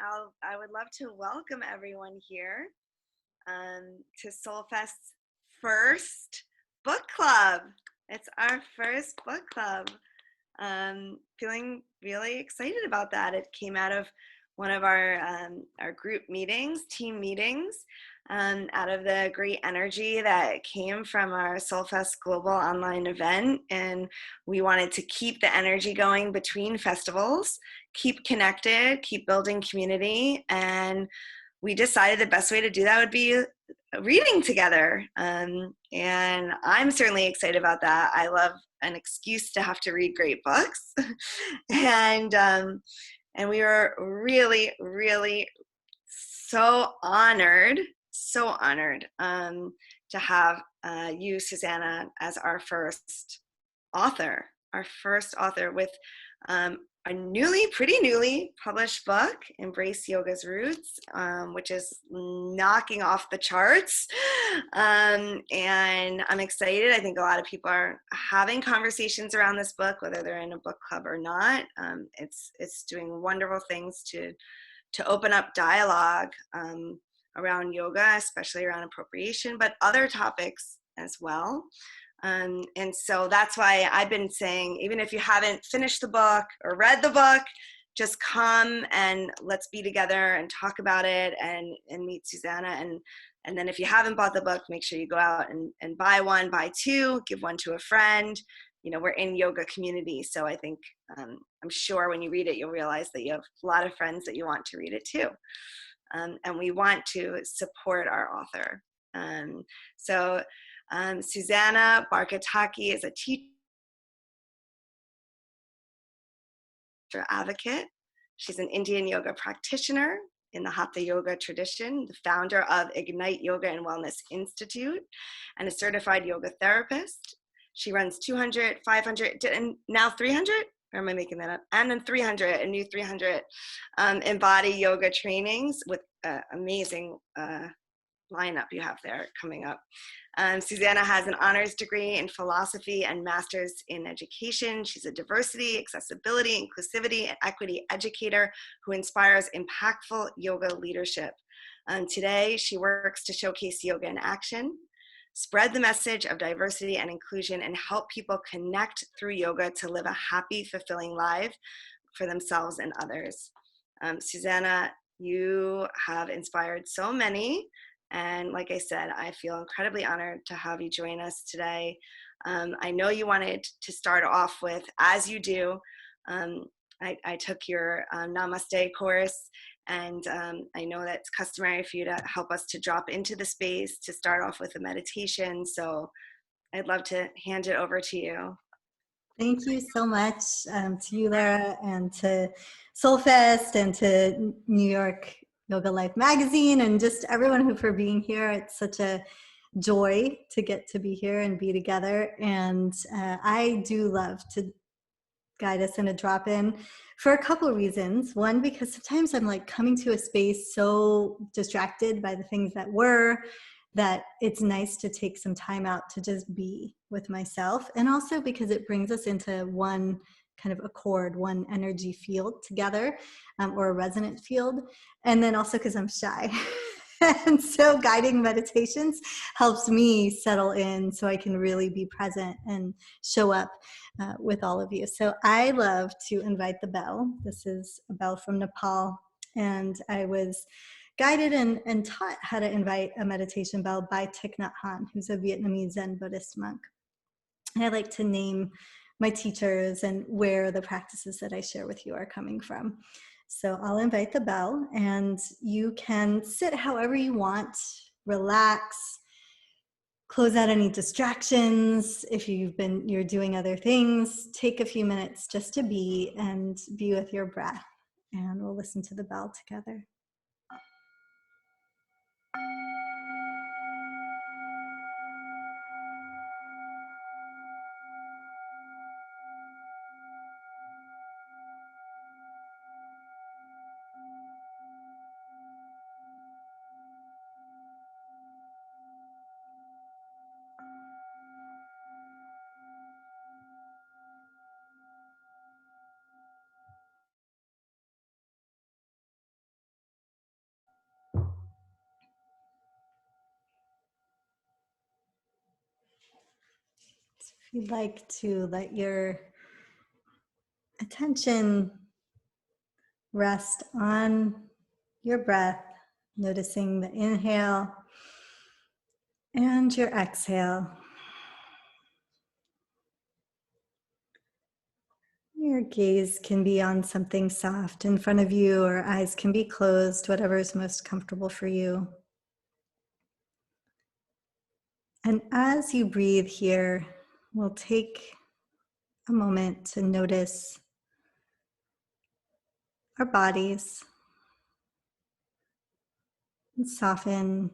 I would love to welcome everyone here to SOULFest's first book club. It's our first book club. Feeling really excited about that. It came out of one of our group meetings, team meetings, out of the great energy that came from our SOULFest Global Online event. And we wanted to keep the energy going between festivals, keep connected, keep building community. And we decided the best way to do that would be reading together. And I'm certainly excited about that. I love an excuse to have to read great books. And we were really, really so honored to have you, Susanna, as our first author with a pretty newly published book, Embrace Yoga's Roots, which is knocking off the charts. And I'm excited. I think a lot of people are having conversations around this book, whether they're in a book club or not. It's doing wonderful things to open up dialogue around yoga, especially around appropriation, but other topics as well. And so that's why I've been saying, even if you haven't finished the book or read the book, just come and let's be together and talk about it and meet Susanna. And then if you haven't bought the book, make sure you go out and buy one, buy two, give one to a friend. You know, we're in yoga community. So I think, I'm sure when you read it, you'll realize that you have a lot of friends that you want to read it too. And we want to support our author. Susanna Barkataki is a teacher advocate. She's an Indian yoga practitioner in the Hatha Yoga tradition, the founder of Ignite Yoga and Wellness Institute, and a certified yoga therapist. She runs 200, 500, and now 300? Or am I making that up? And then 300, a new 300 embody yoga trainings with amazing lineup you have there coming up. Susanna has an honors degree in philosophy and master's in education. She's a diversity, accessibility, inclusivity, and equity educator who inspires impactful yoga leadership. Today, she works to showcase yoga in action, spread the message of diversity and inclusion, and help people connect through yoga to live a happy, fulfilling life for themselves and others. Susanna, you have inspired so many. And like I said, I feel incredibly honored to have you join us today. I know you wanted to start off with, as you do, I took your Namaste course, and I know that's customary for you to help us to drop into the space to start off with a meditation. So I'd love to hand it over to you. Thank you so much to you, Lara, and to SOULFest, and to New York Yoga Life magazine, and just everyone for being here. It's such a joy to get to be here and be together. And I do love to guide us in a drop-in for a couple of reasons. One, because sometimes I'm like coming to a space so distracted by the things that it's nice to take some time out to just be with myself. And also because it brings us into one kind of accord, one energy field together, or a resonant field. And then also because I'm shy. And so guiding meditations helps me settle in so I can really be present and show up with all of you. So I love to invite the bell. This is a bell from Nepal. And I was guided and taught how to invite a meditation bell by Thich Nhat Hanh, who's a Vietnamese Zen Buddhist monk. And I like to name my teachers and where the practices that I share with you are coming from. So I'll invite the bell, and you can sit however you want, relax, close out any distractions. If you're doing other things, take a few minutes just to be with your breath, and we'll listen to the bell together. you'd like to let your attention rest on your breath, noticing the inhale and your exhale. Your gaze can be on something soft in front of you, or eyes can be closed, whatever is most comfortable for you. And as you breathe here, we'll take a moment to notice our bodies and soften.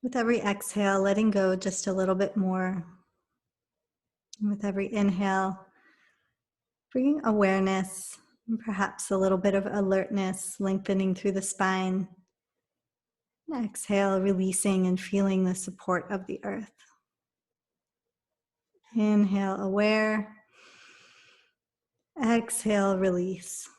With every exhale, letting go just a little bit more. And with every inhale, bringing awareness and perhaps a little bit of alertness, lengthening through the spine. And exhale, releasing and feeling the support of the earth. Inhale, aware. Exhale, release.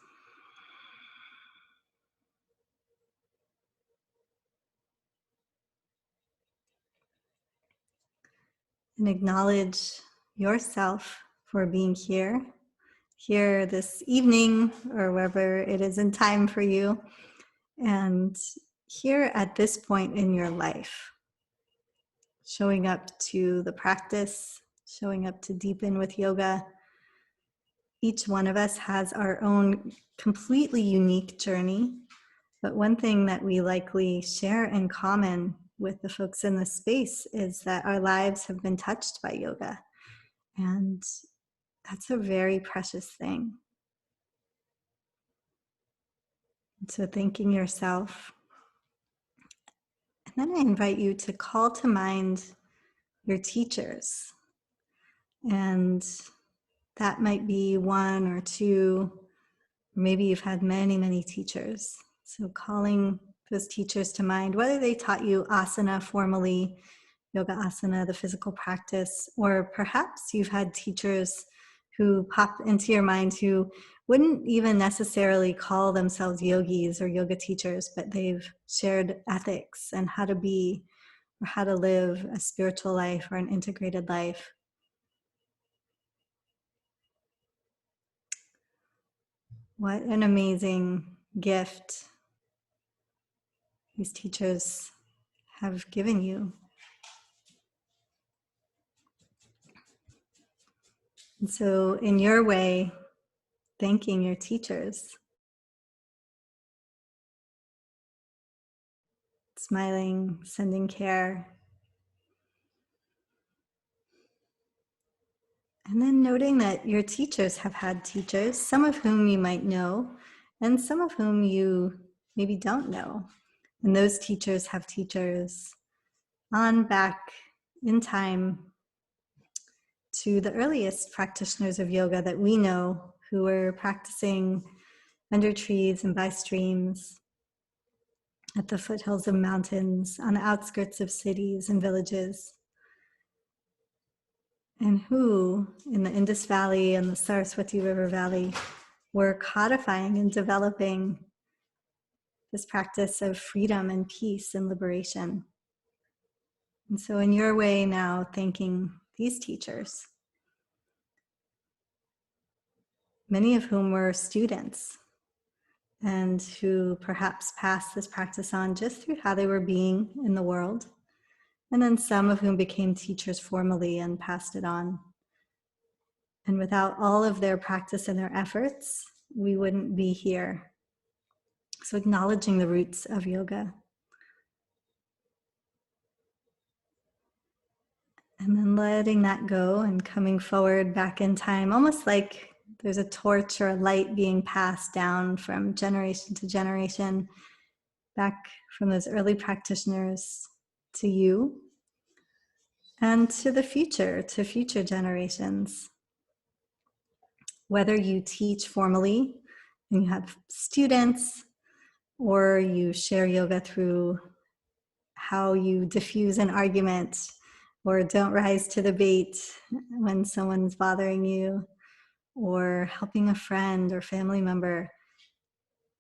And acknowledge yourself for being here this evening, or wherever it is in time for you, and here at this point in your life, showing up to the practice, showing up to deepen with yoga. Each one of us has our own completely unique journey, but one thing that we likely share in common with the folks in this space is that our lives have been touched by yoga, and that's a very precious thing. So thanking yourself. And then I invite you to call to mind your teachers. And that might be one or two, or maybe you've had many, many teachers. So calling those teachers to mind, whether they taught you asana formally, yoga asana, the physical practice, or perhaps you've had teachers who pop into your mind who wouldn't even necessarily call themselves yogis or yoga teachers, but they've shared ethics and how to be or how to live a spiritual life or an integrated life. What an amazing gift these teachers have given you. And so in your way, thanking your teachers, smiling, sending care, and then noting that your teachers have had teachers, some of whom you might know, and some of whom you maybe don't know. And those teachers have teachers on back in time to the earliest practitioners of yoga that we know, who were practicing under trees and by streams, at the foothills of mountains, on the outskirts of cities and villages, and who, in the Indus Valley and the Saraswati River Valley, were codifying and developing this practice of freedom and peace and liberation. And so in your way now, thanking these teachers, many of whom were students and who perhaps passed this practice on just through how they were being in the world, and then some of whom became teachers formally and passed it on. And without all of their practice and their efforts, we wouldn't be here. So acknowledging the roots of yoga. And then letting that go and coming forward back in time, almost like there's a torch or a light being passed down from generation to generation, back from those early practitioners to you and to the future, to future generations. Whether you teach formally and you have students, or you share yoga through how you diffuse an argument or don't rise to the bait when someone's bothering you, or helping a friend or family member,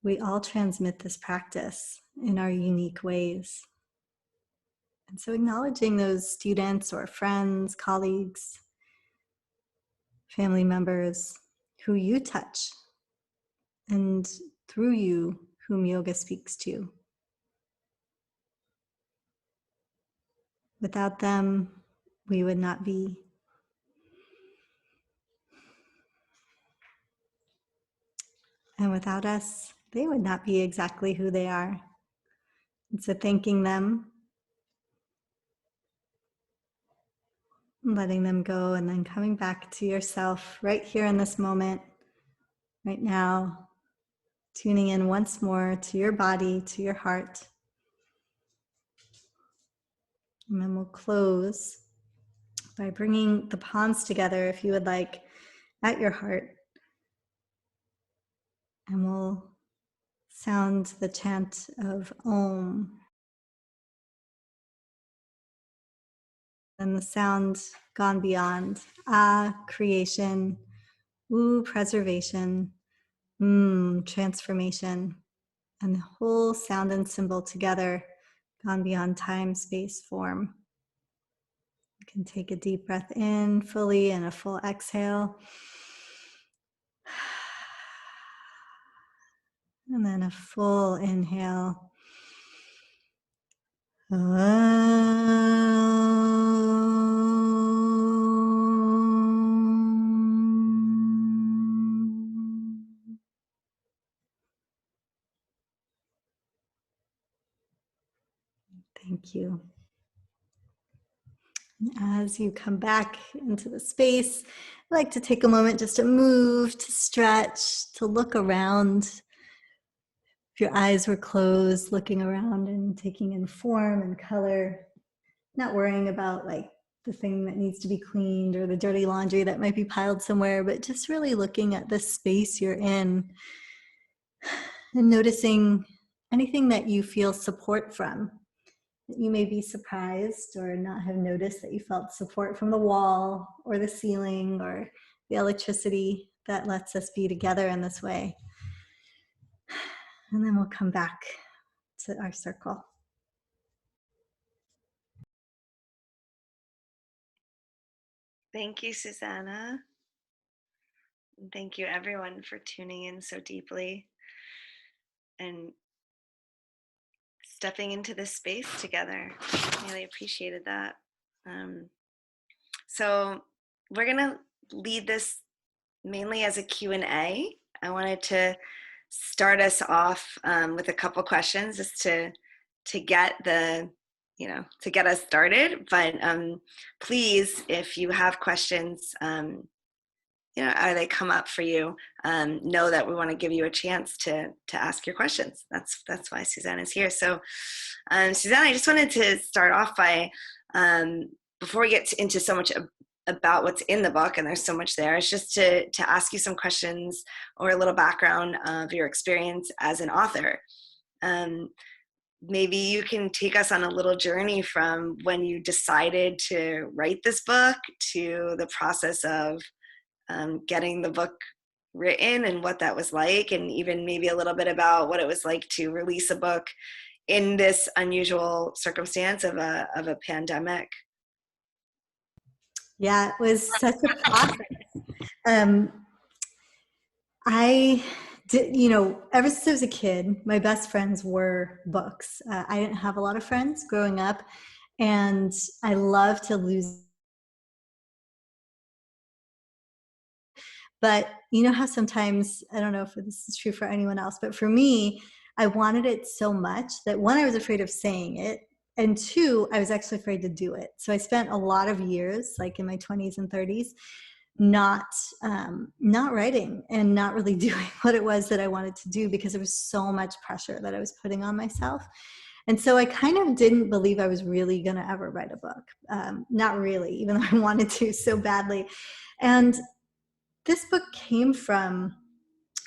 we all transmit this practice in our unique ways. And so acknowledging those students or friends, colleagues, family members who you touch, and through you, whom yoga speaks to. Without them, we would not be. And without us, they would not be exactly who they are. And so thanking them, letting them go, and then coming back to yourself right here in this moment, right now, tuning in once more to your body, to your heart. And then we'll close by bringing the palms together, if you would like, at your heart. And we'll sound the chant of Om. And the sound gone beyond. Ah, creation. Ooh, preservation. Transformation. And the whole sound and symbol together, gone beyond time, space, form. You can take a deep breath in fully and a full exhale. And then a full inhale. Thank you. As you come back into the space, I'd like to take a moment just to move, to stretch, to look around. If your eyes were closed, looking around and taking in form and color, not worrying about like the thing that needs to be cleaned or the dirty laundry that might be piled somewhere, but just really looking at the space you're in and noticing anything that you feel support from. You may be surprised or not have noticed that you felt support from the wall or the ceiling or the electricity that lets us be together in this way. And then we'll come back to our circle. Thank you, Susanna. And thank you, everyone, for tuning in so deeply and stepping into this space together. Really appreciated that. So we're going to lead this mainly as a Q&A. I wanted to start us off with a couple questions just to get the, to get us started. But please, if you have questions, or they come up for you, know that we want to give you a chance to ask your questions. That's why Susanna's here. So Susanna, I just wanted to start off by, before we get into so much about what's in the book, and there's so much there, is just to ask you some questions or a little background of your experience as an author. Maybe you can take us on a little journey from when you decided to write this book to the process of getting the book written and what that was like, and even maybe a little bit about what it was like to release a book in this unusual circumstance of a pandemic. Yeah, it was such a process. I did, ever since I was a kid, my best friends were books. I didn't have a lot of friends growing up, and I love to lose. But you know how sometimes, I don't know if this is true for anyone else, but for me, I wanted it so much that one, I was afraid of saying it, and two, I was actually afraid to do it. So I spent a lot of years, like in my 20s and 30s, not writing and not really doing what it was that I wanted to do because there was so much pressure that I was putting on myself. And so I kind of didn't believe I was really going to ever write a book. Not really, even though I wanted to so badly. And this book came from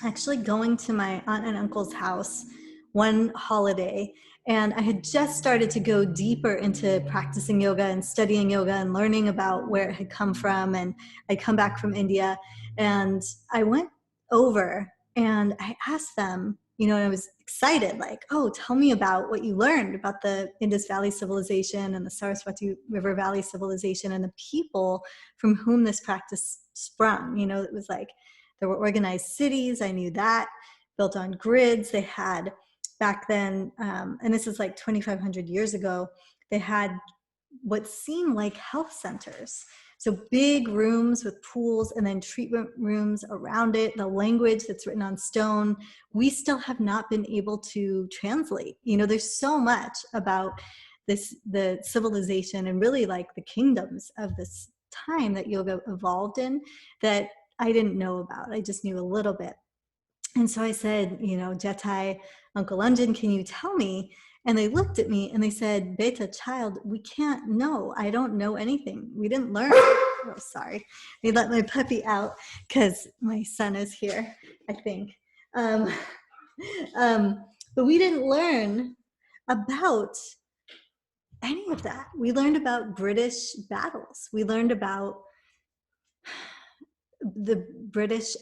actually going to my aunt and uncle's house one holiday, and I had just started to go deeper into practicing yoga and studying yoga and learning about where it had come from. And I'd come back from India, and I went over and I asked them, you know, and I was excited, like, oh, tell me about what you learned about the Indus Valley Civilization and the Saraswati River Valley Civilization and the people from whom this practice sprung. You know, it was like there were organized cities, I knew that, built on grids. They had back then, and this is like 2,500 years ago, they had what seemed like health centers. So big rooms with pools and then treatment rooms around it, the language that's written on stone, we still have not been able to translate. You know, there's so much about this, the civilization and really like the kingdoms of this time that yoga evolved in that I didn't know about. I just knew a little bit. And so I said, you know, Jetai, Uncle Unjan, can you tell me? And they looked at me and they said, Beta, child, we can't know. I don't know anything. We didn't learn. Oh, sorry. They let my puppy out because my son is here, I think. Um, but we didn't learn about any of that. We learned about British battles. We learned about the British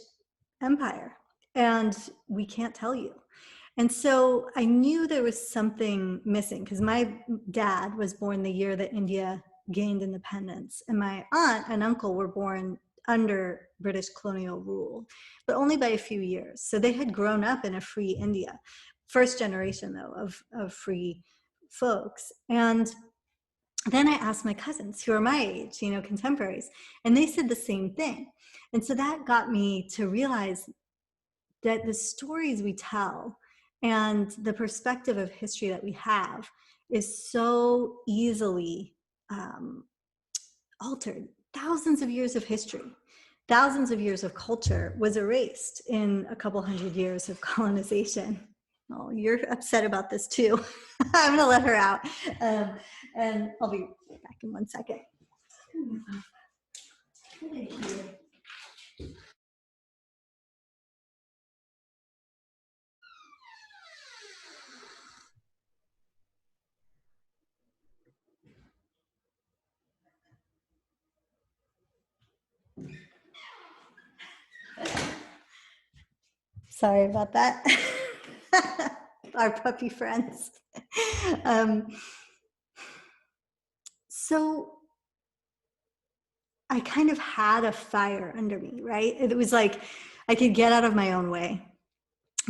Empire, and we can't tell you. And so I knew there was something missing because my dad was born the year that India gained independence, and my aunt and uncle were born under British colonial rule, but only by a few years. So they had grown up in a free India, first generation though of free folks. And then I asked my cousins who are my age, you know, contemporaries, and they said the same thing. And so that got me to realize that the stories we tell and the perspective of history that we have is so easily altered. Thousands of years of history, thousands of years of culture was erased in a couple hundred years of colonization. Oh, you're upset about this too. I'm gonna let her out. And I'll be back in 1 second. Sorry about that. Our puppy friends. So I kind of had a fire under me, right? It was like I could get out of my own way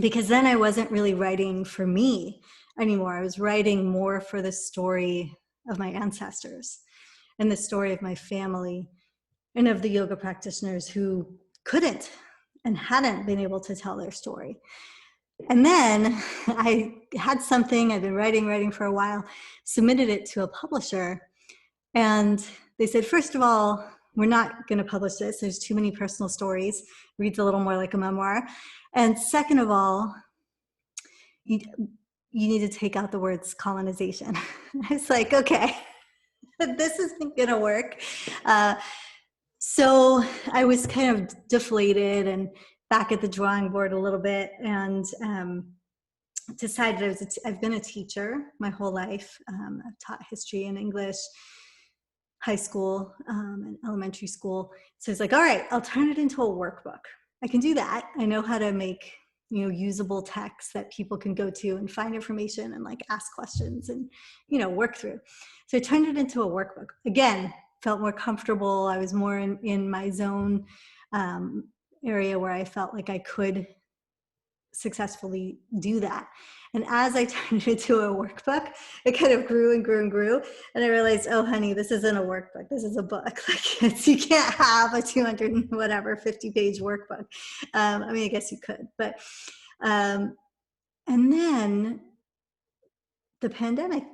because then I wasn't really writing for me anymore. I was writing more for the story of my ancestors and the story of my family and of the yoga practitioners who couldn't and hadn't been able to tell their story. And then I had something I've been writing for a while, submitted it to a publisher, and they said, first of all, we're not going to publish this. There's too many personal stories. It reads a little more like a memoir. And second of all, you need to take out the words colonization. I was like, okay, this isn't going to work. So I was kind of deflated and back at the drawing board a little bit, and decided I've been a teacher my whole life. I've taught history and English, high school and elementary school. So it's like, all right, I'll turn it into a workbook. I can do that. I know how to make, you know, usable text that people can go to and find information and like ask questions and, you know, work through. So I turned it into a workbook. Again, felt more comfortable. I was more in my zone area where I felt like I could successfully do that. And as I turned it into a workbook, it kind of grew and grew and grew. And I realized, oh, honey, this isn't a workbook. This is a book. Like, you can't have a 200 whatever 50-page workbook. I mean, I guess you could, but and then the pandemic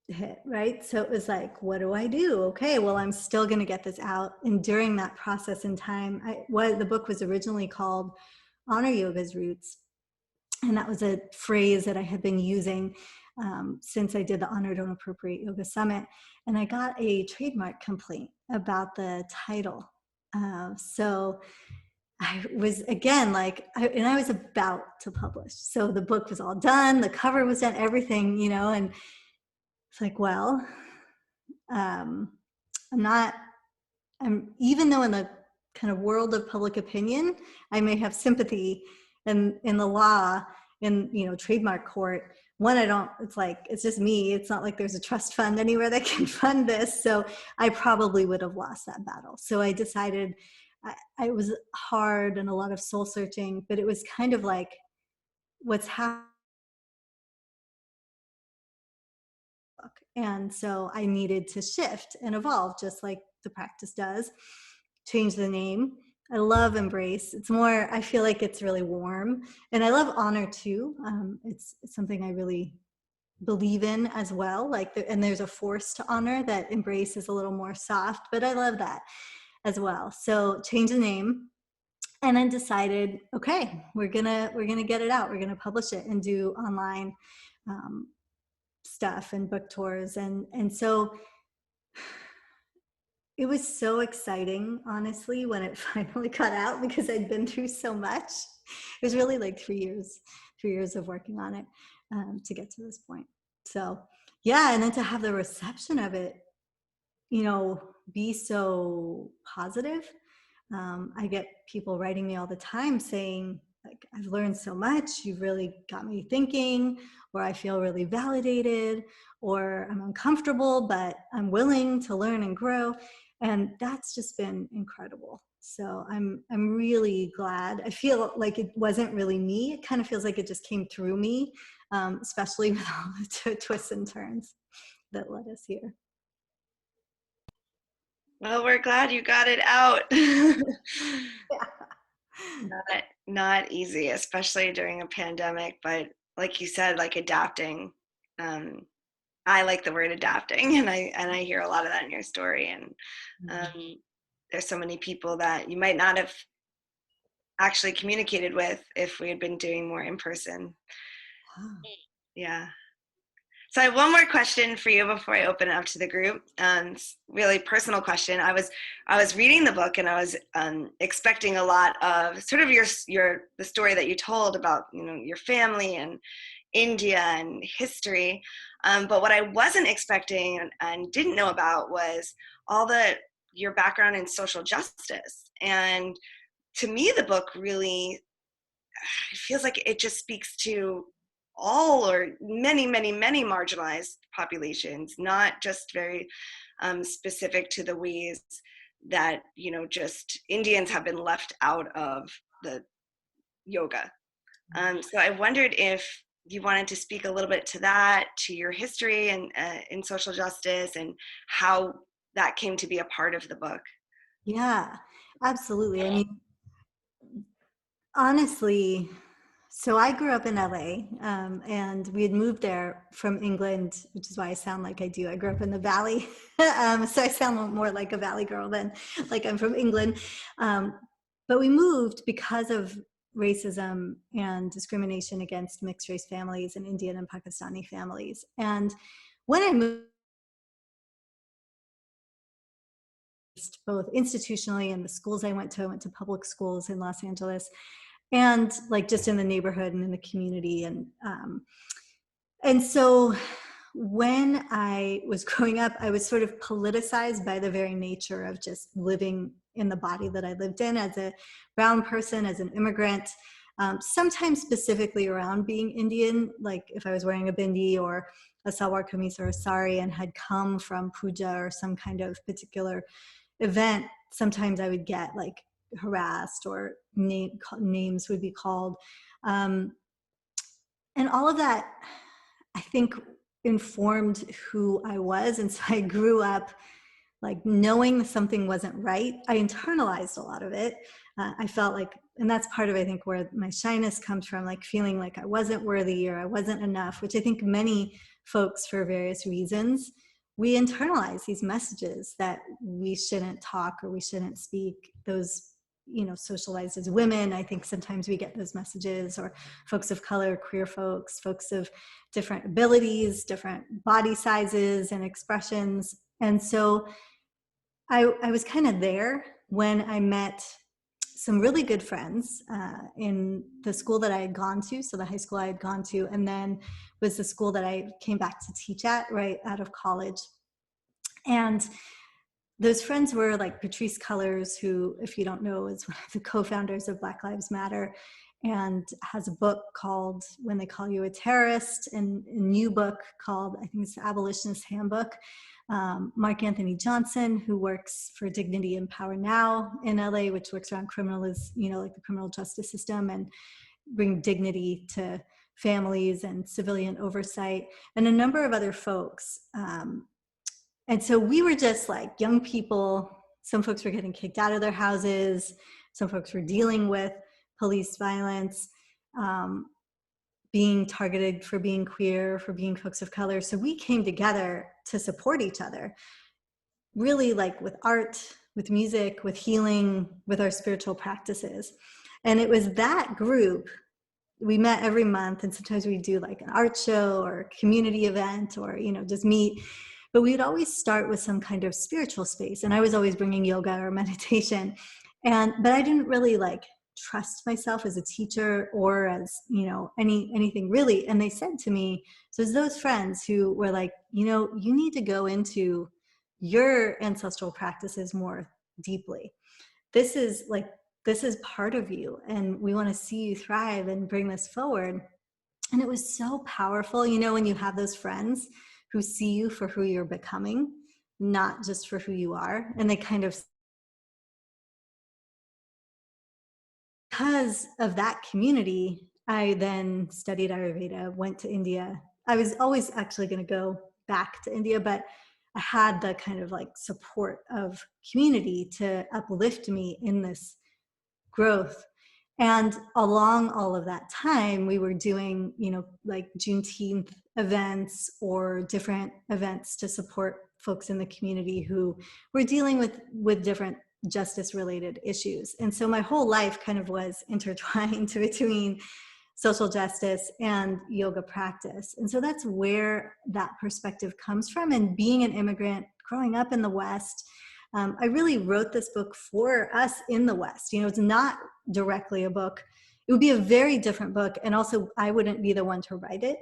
hit, right? So it was like, what do I do? Okay, well, I'm still going to get this out. And during that process in time, the book was originally called Honor Yoga's Roots. And that was a phrase that I had been using since I did the Honor Don't Appropriate Yoga Summit. And I got a trademark complaint about the title. So I was, again, like, I was about to publish. So the book was all done, the cover was done, everything, you know, and it's like, well, even though in the kind of world of public opinion, I may have sympathy in the law, in, trademark court. One, it's just me. It's not like there's a trust fund anywhere that can fund this. So I probably would have lost that battle. So I decided, it was hard and a lot of soul searching, but it was kind of like what's happening. And so I needed to shift and evolve, just like the practice does, change the name. I love embrace. It's more, I feel like it's really warm. And I love honor too. It's something I really believe in as well. And there's a force to honor that embrace is a little more soft, but I love that as well. So change the name. And then decided, okay, we're gonna get it out. We're gonna publish it and do online stuff and book tours. And so it was so exciting, honestly, when it finally got out, because I'd been through so much. It was really like 3 years of working on it to get to this point. So yeah, and then to have the reception of it, be so positive. I get people writing me all the time saying, like, I've learned so much, you've really got me thinking, or I feel really validated, or I'm uncomfortable, but I'm willing to learn and grow. And that's just been incredible. So I'm really glad. I feel like it wasn't really me. It kind of feels like it just came through me, especially with all the twists and turns that led us here. Well, we're glad you got it out. Not easy, especially during a pandemic, but like you said, like adapting. I like the word adapting, and I hear a lot of that in your story. And there's so many people that you might not have actually communicated with if we had been doing more in person. Yeah. So I have one more question for you before I open it up to the group. Really personal question. I was reading the book, and I was expecting a lot of sort of the story that you told about your family and India and history. But what I wasn't expecting and didn't know about was your background in social justice. And to me, the book really, it feels like it just speaks to all or many, many, many marginalized populations, not just very specific to the ways that, just Indians have been left out of the yoga. So I wondered if you wanted to speak a little bit to that, to your history and in social justice, and how that came to be a part of the book. Yeah, absolutely. I mean, honestly, so I grew up in LA, and we had moved there from England, which is why I sound like I do. I grew up in the Valley, so I sound more like a Valley girl than like I'm from England. But we moved because of racism and discrimination against mixed race families and Indian and Pakistani families. And when I moved, both institutionally and the schools I went to public schools in Los Angeles, and like just in the neighborhood and in the community. And so when I was growing up, I was sort of politicized by the very nature of just living in the body that I lived in as a brown person, as an immigrant, sometimes specifically around being Indian, like if I was wearing a bindi or a salwar kameez or a sari and had come from puja or some kind of particular event, sometimes I would get like harassed or names would be called. And all of that, I think, informed who I was. And so I grew up like knowing something wasn't right. I internalized a lot of it. I felt like, and that's part of, I think, where my shyness comes from, like feeling like I wasn't worthy or I wasn't enough, which I think many folks, for various reasons, we internalize these messages that we shouldn't talk or we shouldn't speak. Those, socialized as women, I think sometimes we get those messages, or folks of color, queer folks, folks of different abilities, different body sizes and expressions. And so I was kind of there when I met some really good friends in the school that I had gone to, so the high school I had gone to, and then was the school that I came back to teach at right out of college. And those friends were like Patrisse Cullors, who, if you don't know, is one of the co-founders of Black Lives Matter. and has a book called When They Call You a Terrorist, and a new book called, I think it's the Abolitionist Handbook. Mark Anthony Johnson, who works for Dignity and Power Now in LA, which works around like the criminal justice system and bring dignity to families and civilian oversight, and a number of other folks. And so we were just like young people. Some folks were getting kicked out of their houses. Some folks were dealing with police violence, being targeted for being queer, for being folks of color. So we came together to support each other, really, like with art, with music, with healing, with our spiritual practices. And it was that group. We met every month, and sometimes we do like an art show or a community event, or just meet. But we'd always start with some kind of spiritual space, and I was always bringing yoga or meditation. But I didn't really like trust myself as a teacher or as anything really. And they said to me, so it's those friends who were like, you need to go into your ancestral practices more deeply. This is part of you, and we want to see you thrive and bring this forward. And it was so powerful, when you have those friends who see you for who you're becoming, not just for who you are. And they kind of, because of that community, I then studied Ayurveda, went to India. I was always actually going to go back to India, but I had the kind of like support of community to uplift me in this growth. And along all of that time, we were doing, like Juneteenth events or different events to support folks in the community who were dealing with different justice related issues. And so my whole life kind of was intertwined between social justice and yoga practice. And so that's where that perspective comes from. And being an immigrant, growing up in the West, I really wrote this book for us in the West. It's not directly a book. It would be a very different book. And also, I wouldn't be the one to write it,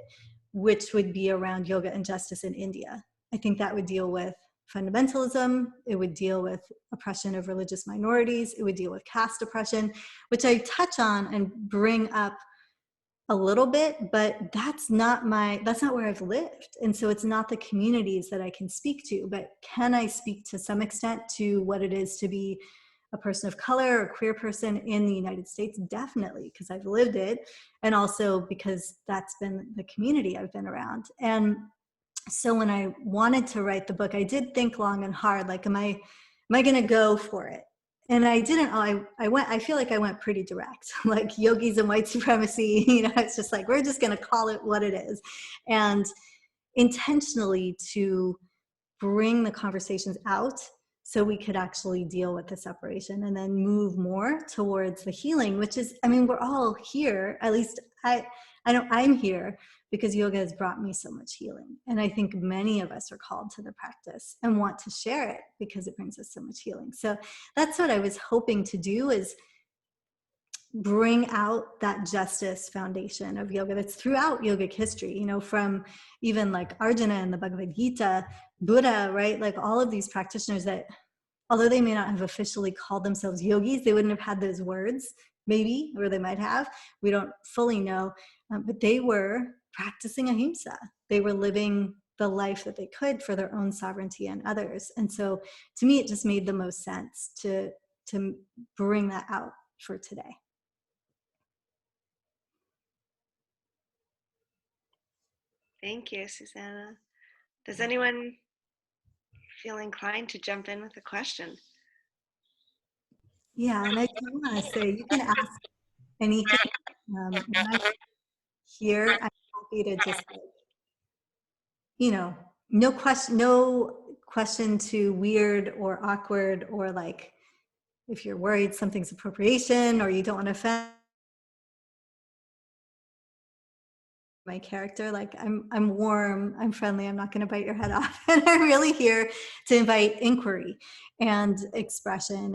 which would be around yoga and justice in India. I think that would deal with fundamentalism. It would deal with oppression of religious minorities. It would deal with caste oppression, which I touch on and bring up a little bit, but that's not where I've lived. And so it's not the communities that I can speak to, but can I speak to some extent to what it is to be a person of color or a queer person in the United States? Definitely, because I've lived it. And also because that's been the community I've been around. And so when I wanted to write the book, I did think long and hard, like, am I going to go for it? And I didn't. I feel like I went pretty direct, like yogis and white supremacy. It's just like, we're just going to call it what it is. And intentionally to bring the conversations out so we could actually deal with the separation and then move more towards the healing, which is, we're all here. At least I know I'm here because yoga has brought me so much healing. And I think many of us are called to the practice and want to share it because it brings us so much healing. So that's what I was hoping to do, is bring out that justice foundation of yoga that's throughout yogic history, from even like Arjuna and the Bhagavad Gita, Buddha, right? Like all of these practitioners that, although they may not have officially called themselves yogis, they wouldn't have had those words, maybe, or they might have. We don't fully know, but they were practicing ahimsa. They were living the life that they could for their own sovereignty and others. And so to me, it just made the most sense to bring that out for today. Thank you, Susanna. Does anyone feel inclined to jump in with a question? Yeah, and I do want to say, you can ask anything. When I'm here, I'm happy to just, no question too weird or awkward, or like if you're worried something's appropriation or you don't want to offend my character, like I'm warm, I'm friendly, I'm not going to bite your head off. And I'm really here to invite inquiry and expression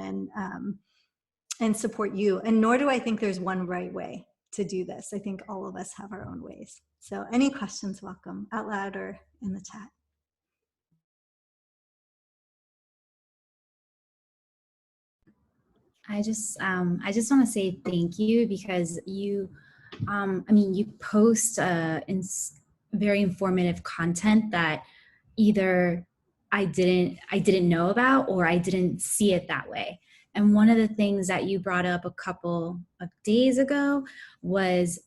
and support you. And nor do I think there's one right way to do this. I think all of us have our own ways. So any questions, welcome, out loud or in the chat. I just want to say thank you, because you, you post very informative content that either I didn't know about, or I didn't see it that way. And one of the things that you brought up a couple of days ago was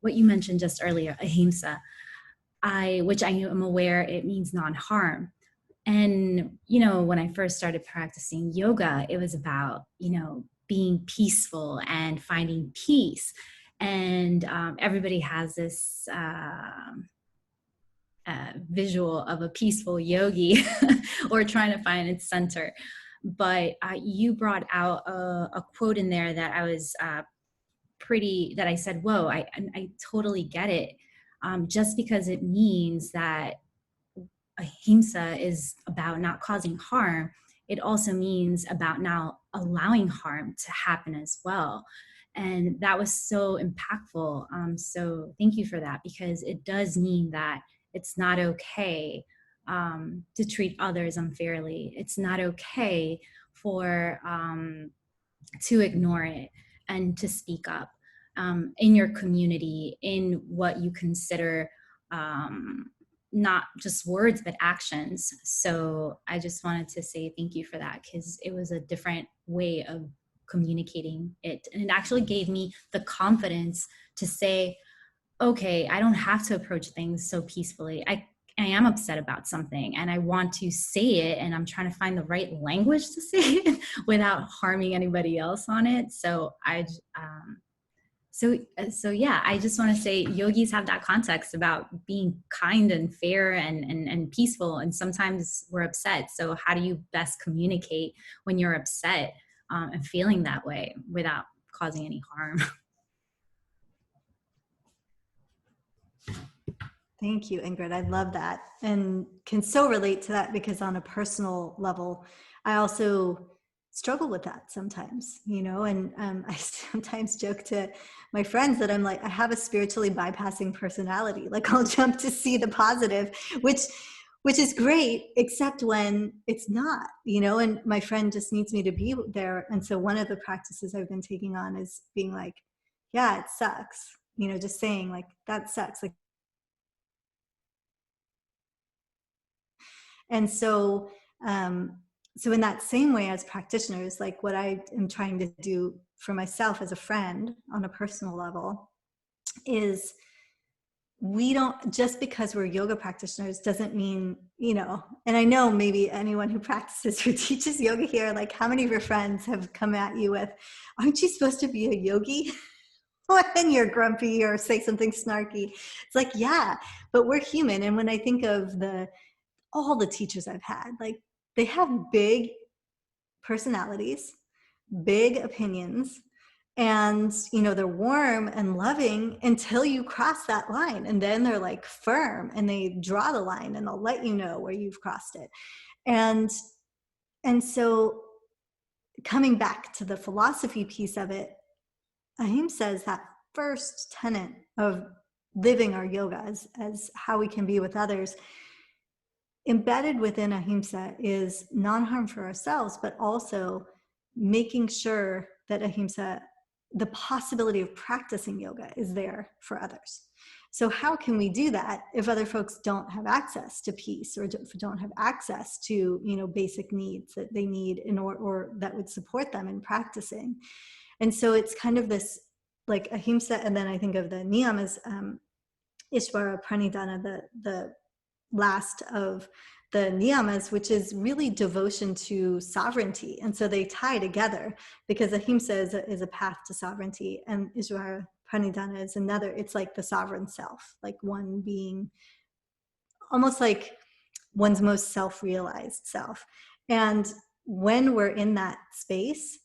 what you mentioned just earlier, ahimsa, which I am aware it means non-harm. And, when I first started practicing yoga, it was about, being peaceful and finding peace. And everybody has this visual of a peaceful yogi or trying to find its center. But you brought out a quote in there that I was that I said, whoa, I totally get it. Just because it means that ahimsa is about not causing harm, it also means about not allowing harm to happen as well. And that was so impactful. So thank you for that, because it does mean that it's not okay to treat others unfairly. It's not okay for to ignore it, and to speak up in your community, in what you consider not just words, but actions. So I just wanted to say thank you for that, because it was a different way of communicating it. And it actually gave me the confidence to say, okay, I don't have to approach things so peacefully. I am upset about something and I want to say it, and I'm trying to find the right language to say it without harming anybody else on it. So so yeah, I just want to say yogis have that context about being kind and fair and peaceful. And sometimes we're upset. So how do you best communicate when you're upset and feeling that way without causing any harm? Thank you, Ingrid. I love that, and can so relate to that, because on a personal level, I also struggle with that sometimes, and I sometimes joke to my friends that I'm like, I have a spiritually bypassing personality. Like, I'll jump to see the positive, which is great, except when it's not, and my friend just needs me to be there. And so one of the practices I've been taking on is being like, yeah, it sucks, just saying like, that sucks. Like, and so, so in that same way, as practitioners, like what I am trying to do for myself as a friend on a personal level is, we don't, just because we're yoga practitioners doesn't mean, and I know maybe anyone who practices or teaches yoga here, like how many of your friends have come at you with, aren't you supposed to be a yogi? When you're grumpy or say something snarky. It's like, yeah, but we're human. And when I think of all the teachers I've had, like, they have big personalities, big opinions, and they're warm and loving until you cross that line, and then they're like firm and they draw the line and they'll let you know where you've crossed it. And so coming back to the philosophy piece of it, ahimsa is that first tenet of living our yoga as how we can be with others. Embedded within ahimsa is non-harm for ourselves, but also making sure that ahimsa, the possibility of practicing yoga, is there for others. So how can we do that if other folks don't have access to peace, or don't have access to basic needs that they need or that would support them in practicing? And so it's kind of this like ahimsa, and then I think of the niyamas, Ishvara Pranidhana, the last of the niyamas, which is really devotion to sovereignty. And so they tie together, because ahimsa is a path to sovereignty, and Ishvara Pranidhana is another. It's like the sovereign self, like one being almost like one's most self-realized self. And when we're in that space,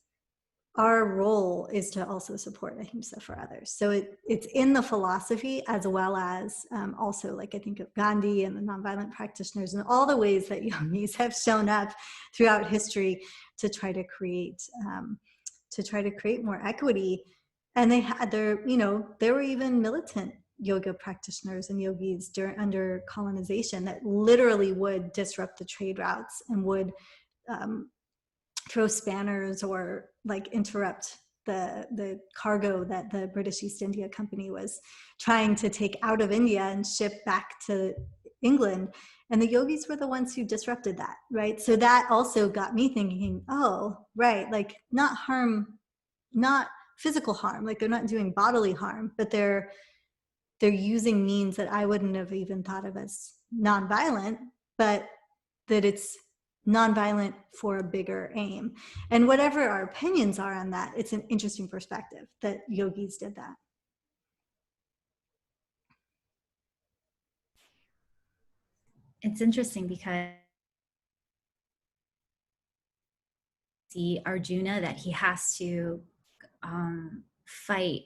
our role is to also support ahimsa for others. So it's in the philosophy, as well as also, like I think of Gandhi and the nonviolent practitioners and all the ways that yogis have shown up throughout history to try to create more equity. And there were even militant yoga practitioners and yogis under colonization that literally would disrupt the trade routes and would throw spanners or like interrupt the cargo that the British East India Company was trying to take out of India and ship back to England. And the yogis were the ones who disrupted that, right? So that also got me thinking, oh, right, like not harm, not physical harm, like they're not doing bodily harm, but they're using means that I wouldn't have even thought of as nonviolent, but that it's nonviolent for a bigger aim. And whatever our opinions are on that, it's an interesting perspective that yogis did that. It's interesting because see Arjuna that he has to fight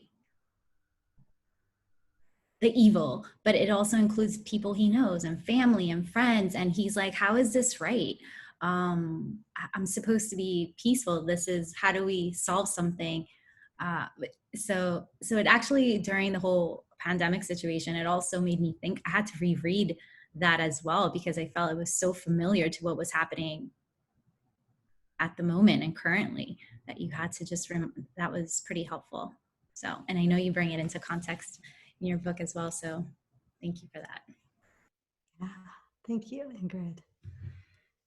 the evil, but it also includes people he knows and family and friends. And he's like, how is this right? I'm supposed to be peaceful. This is, how do we solve something? So it actually, during the whole pandemic situation, it also made me think. I had to reread that as well, because I felt it was so familiar to what was happening at the moment and currently, that you had to just remember. That was pretty helpful. So, and I know you bring it into context in your book as well. So thank you for that. Yeah, thank you, Ingrid.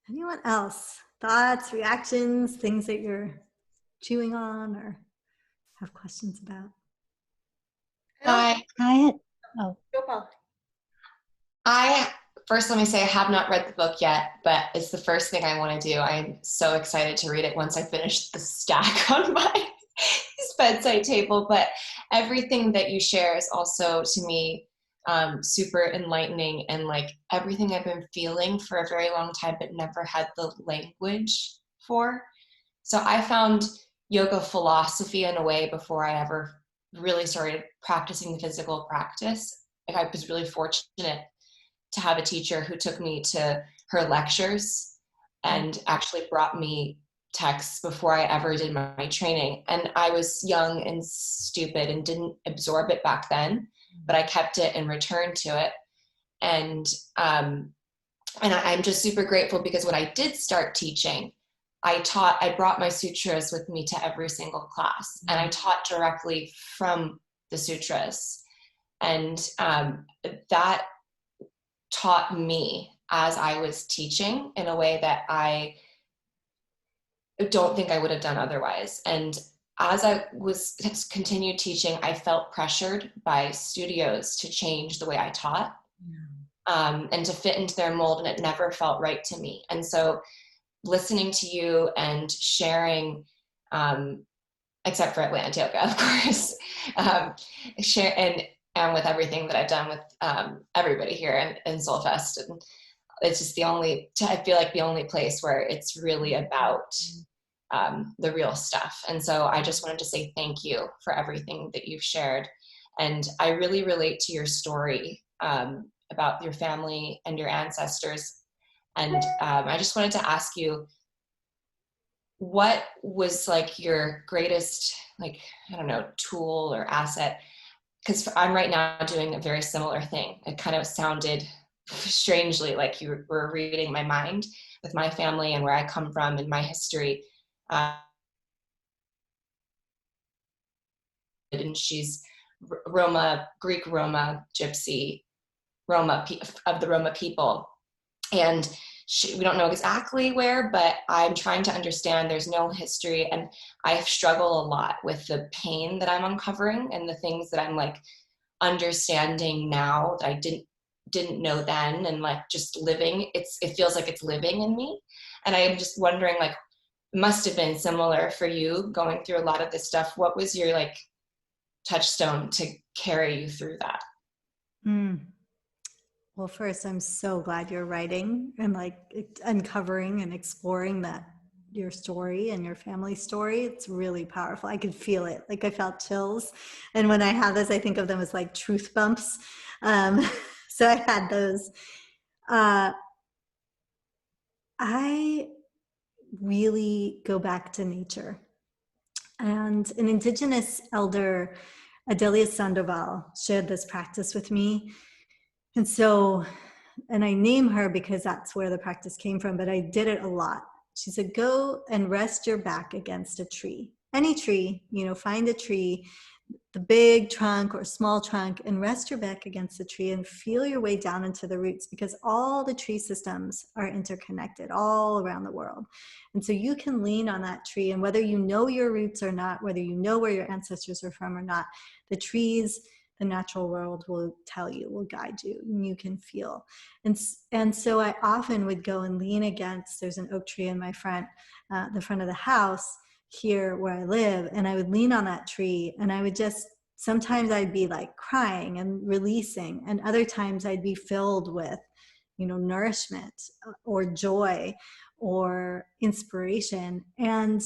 Anyone else? Thoughts, reactions, things that you're chewing on or have questions about? I first, let me say I have not read the book yet, but it's the first thing I want to do. I'm so excited to read it once I finish the stack on my bedside table. But everything that you share is also, to me, super enlightening, and like everything I've been feeling for a very long time but never had the language for. So I found yoga philosophy in a way before I ever really started practicing the physical practice. And I was really fortunate to have a teacher who took me to her lectures and actually brought me texts before I ever did my training. And I was young and stupid and didn't absorb it back then, but I kept it and returned to it. And I'm just super grateful, because when I did start teaching, I brought my sutras with me to every single class, and I taught directly from the sutras. And that taught me as I was teaching in a way that I don't think I would have done otherwise. And as I was continued teaching, I felt pressured by studios to change the way I taught, and to fit into their mold, and it never felt right to me. And so listening to you and sharing, except for Atlanta Yoga, of course, share and with everything that I've done with everybody here in SOULFest. And it's just I feel like the only place where it's really about the real stuff. And so I just wanted to say thank you for everything that you've shared. And I really relate to your story about your family and your ancestors. And I just wanted to ask you, what was like your greatest, like, I don't know, tool or asset? Because I'm right now doing a very similar thing. It kind of sounded strangely like you were reading my mind with my family and where I come from and my history. And she's Roma, Greek Roma, Gypsy, Roma, of the Roma people. And we don't know exactly where, but I'm trying to understand. There's no history, and I struggle a lot with the pain that I'm uncovering and the things that I'm like understanding now that I didn't know then, and like just living. It feels like it's living in me, and I am just wondering, like, it must have been similar for you going through a lot of this stuff. What was your like touchstone to carry you through that? Well, first, I'm so glad you're writing and like uncovering and exploring your story and your family story. It's really powerful. I could feel it. Like I felt chills. And when I have this, I think of them as like truth bumps. So I had those. I really go back to nature. And an indigenous elder, Adelia Sandoval, shared this practice with me. And so, and I name her because that's where the practice came from, but I did it a lot She said, go and rest your back against a tree, any tree, find a tree, the big trunk or small trunk, and rest your back against the tree and feel your way down into the roots, because all the tree systems are interconnected all around the world. And so you can lean on that tree, and whether you know your roots or not, whether you know where your ancestors are from or not, the trees, the natural world will tell you, will guide you, and you can feel. And so I often would go and lean against, there's an oak tree in my front, the front of the house here where I live, and I would lean on that tree, and I would just, sometimes I'd be like crying and releasing, and other times I'd be filled with, nourishment or joy or inspiration. And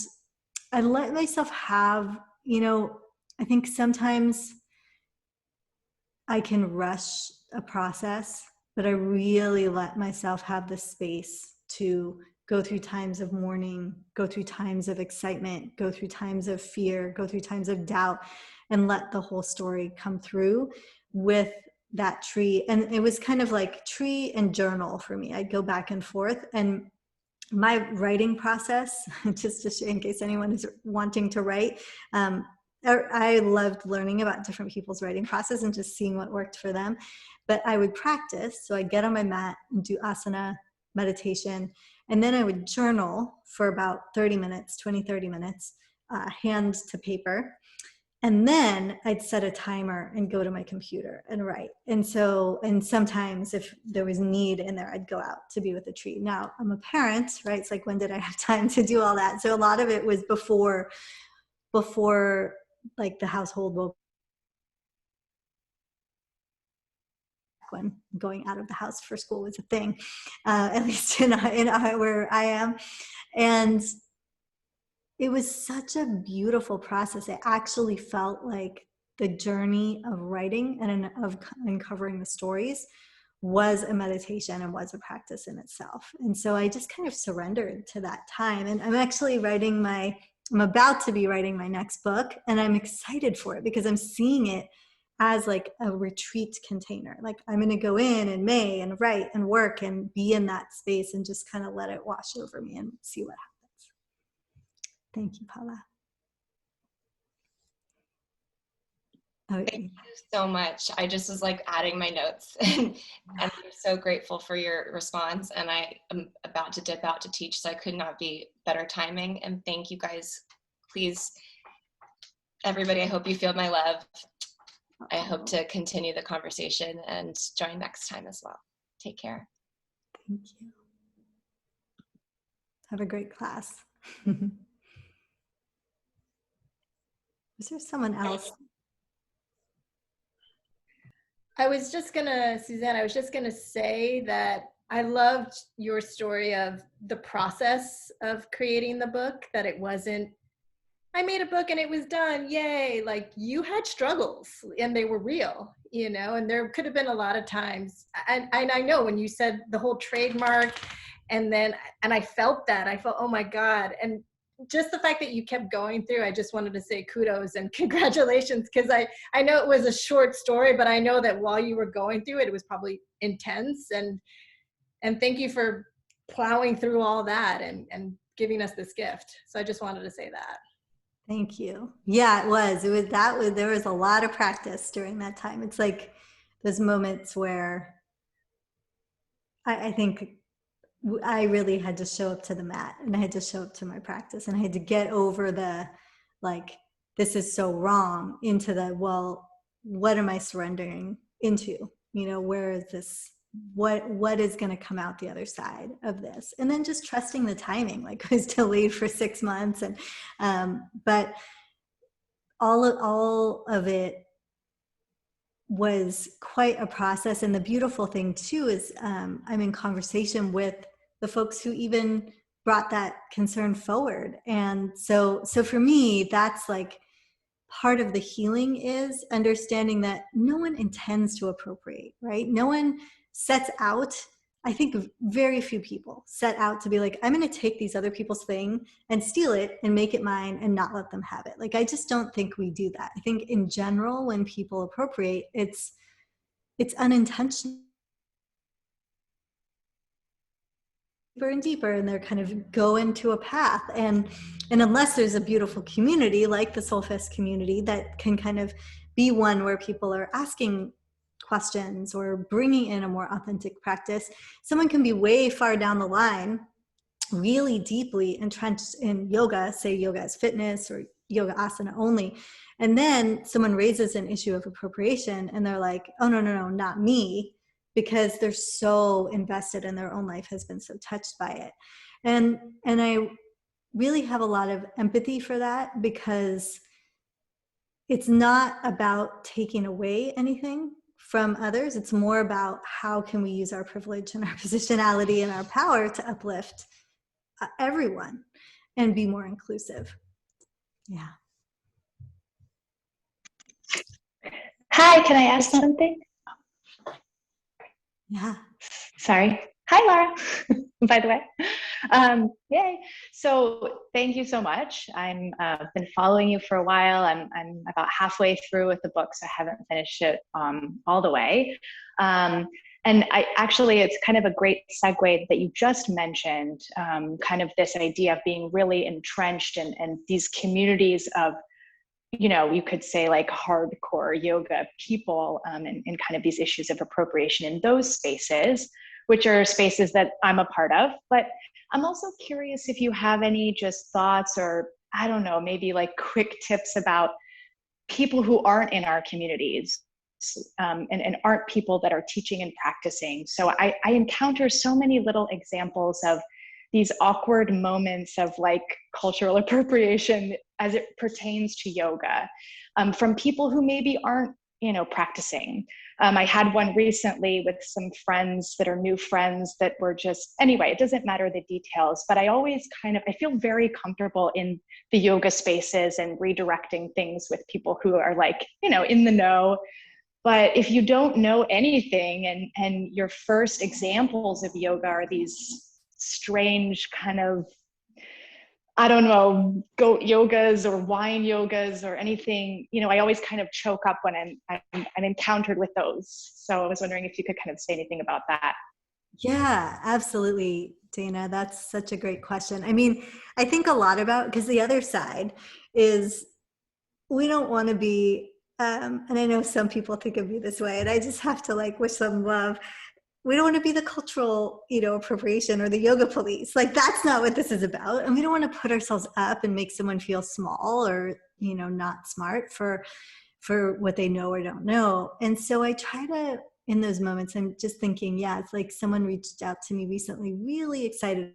I let myself have, I think sometimes I can rush a process, but I really let myself have the space to go through times of mourning, go through times of excitement, go through times of fear, go through times of doubt, and let the whole story come through with that tree. And it was kind of like tree and journal for me. I'd go back and forth. And my writing process, just in case anyone is wanting to write, I loved learning about different people's writing process and just seeing what worked for them. But I would practice. So I'd get on my mat and do asana, meditation, and then I would journal for about 30 minutes, hand to paper. And then I'd set a timer and go to my computer and write. And sometimes if there was need in there, I'd go out to be with the tree. Now I'm a parent, right? It's like, when did I have time to do all that? So a lot of it was before like the household woke, when going out of the house for school was a thing, at least in where I am. And it was such a beautiful process. It actually felt like the journey of writing and of uncovering the stories was a meditation and was a practice in itself. And so I just kind of surrendered to that time. And I'm actually I'm about to be writing my next book, and I'm excited for it because I'm seeing it as like a retreat container. Like, I'm going to go in May and write and work and be in that space and just kind of let it wash over me and see what happens. Thank you, Paula. Thank you so much. I just was like adding my notes and I'm so grateful for your response, and I am about to dip out to teach, so I could not be better timing. And thank you guys. Please, everybody, I hope you feel my love. I hope to continue the conversation and join next time as well. Take care. Thank you. Have a great class. Is there someone else? Susanna, I was just gonna say that I loved your story of the process of creating the book, that it wasn't, I made a book and it was done, yay. Like, you had struggles and they were real, and there could have been a lot of times. And I know when you said the whole trademark and I felt that, I felt, oh my God. And just the fact that you kept going through, I just wanted to say kudos and congratulations, because I know it was a short story, but I know that while you were going through it, it was probably intense. And thank you for plowing through all that and giving us this gift. So I just wanted to say that. Thank you. Yeah, there was a lot of practice during that time. It's like those moments where I think I really had to show up to the mat, and I had to show up to my practice, and I had to get over the, like, this is so wrong, into the, well, what am I surrendering into? Where is this? What is going to come out the other side of this? And then just trusting the timing. Like, I was delayed for 6 months, and but all of it was quite a process. And the beautiful thing too is I'm in conversation with the folks who even brought that concern forward. And so for me, that's like part of the healing, is understanding that no one intends to appropriate, right? No one sets out. I think very few people set out to be like, I'm going to take these other people's thing and steal it and make it mine and not let them have it. Like, I just don't think we do that. I think in general, when people appropriate, it's unintentional. and deeper, and they're kind of go into a path. And unless there's a beautiful community like the SOULFest community that can kind of be one where people are asking questions or bringing in a more authentic practice, someone can be way far down the line, really deeply entrenched in yoga, say yoga as fitness or yoga asana only. And then someone raises an issue of appropriation and they're like, oh, no, not me, because they're so invested and their own life has been so touched by it. And I really have a lot of empathy for that, because it's not about taking away anything from others. It's more about how can we use our privilege and our positionality and our power to uplift everyone and be more inclusive. Yeah. Hi, can I ask something? Yeah. Sorry. Hi, Laura, by the way. Yay. So thank you so much. I'm been following you for a while. I'm about halfway through with the book, so I haven't finished it all the way. And it's kind of a great segue that you just mentioned, kind of this idea of being really entrenched in these communities of, you know, you could say like hardcore yoga people, and kind of these issues of appropriation in those spaces, which are spaces that I'm a part of. But I'm also curious if you have any just thoughts, or I don't know, maybe like quick tips about people who aren't in our communities, and aren't people that are teaching and practicing. So I encounter so many little examples of these awkward moments of like cultural appropriation as it pertains to yoga, from people who maybe aren't, you know, practicing. I had one recently with some friends that are new friends that were just, anyway, it doesn't matter the details, but I always I feel very comfortable in the yoga spaces and redirecting things with people who are like, you know, in the know. But if you don't know anything and your first examples of yoga are these strange kind of, I don't know, goat yogas or wine yogas or anything, you know, I always kind of choke up when I'm encountered with those. So I was wondering if you could kind of say anything about that. Yeah, absolutely, Dana. That's such a great question. I mean, I think a lot about, because the other side is we don't want to be, and I know some people think of me this way, and I just have to like wish them love. We don't want to be the cultural, you know, appropriation or the yoga police. Like, that's not what this is about. And we don't want to put ourselves up and make someone feel small or, you know, not smart for what they know or don't know. And so I try to, in those moments, I'm just thinking, yeah, it's like someone reached out to me recently, really excited.